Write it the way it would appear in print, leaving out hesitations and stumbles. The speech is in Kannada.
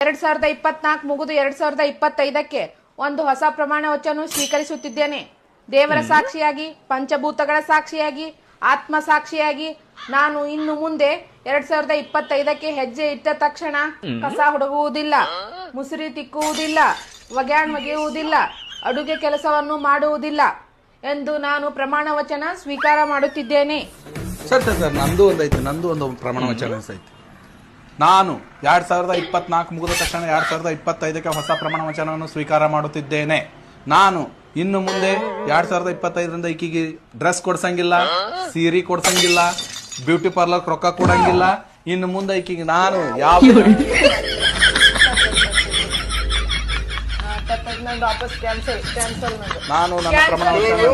2024 ಮುಗಿದು 2025ಕ್ಕೆ ಒಂದು ಹೊಸ ಪ್ರಮಾಣ ವಚನ ಸ್ವೀಕರಿಸುತ್ತಿದ್ದೇನೆ. ದೇವರ ಸಾಕ್ಷಿಯಾಗಿ, ಪಂಚಭೂತಗಳ ಸಾಕ್ಷಿಯಾಗಿ, ಆತ್ಮ ಸಾಕ್ಷಿಯಾಗಿ ನಾನು ಇನ್ನು ಮುಂದೆ 2025ಕ್ಕೆ ಹೆಜ್ಜೆ ಇಟ್ಟ ತಕ್ಷಣ ಕಸ ಹುಡುಗುವುದಿಲ್ಲ, ಮುಸುರಿ ತಿಕ್ಕುವುದಿಲ್ಲ, ಒಗೆಯುವುದಿಲ್ಲ, ಅಡುಗೆ ಕೆಲಸವನ್ನು ಮಾಡುವುದಿಲ್ಲ ಎಂದು ನಾನು ಪ್ರಮಾಣ ವಚನ ಸ್ವೀಕಾರ ಮಾಡುತ್ತಿದ್ದೇನೆ. ಸರ್ ನಂದು ಒಂದು ಪ್ರಮಾಣ ವಚನ ಐತಿ. ನಾನು 2024 ಮುಗಿದ ತಕ್ಷಣ 2025ಕ್ಕೆ ಹೊಸ ಪ್ರಮಾಣ ವಚನವನ್ನು ಸ್ವೀಕಾರ ಮಾಡುತ್ತಿದ್ದೇನೆ. ನಾನು ಇನ್ನು ಮುಂದೆ 2025ರಿಂದ ಈಕಿಗೆ ಡ್ರೆಸ್ ಕೊಡ್ಸಂಗಿಲ್ಲ, ಸೀರೆ ಕೊಡ್ಸಂಗಿಲ್ಲ, ಬ್ಯೂಟಿ ಪಾರ್ಲರ್ ರೊಕ್ಕ ಕೊಡಂಗಿಲ್ಲ. ಇನ್ನು ಮುಂದೆ ಈಕಿಗೆ ನಾನು ಯಾವ ನಾನು ನನ್ನ ಪ್ರಮಾಣ ವಚನ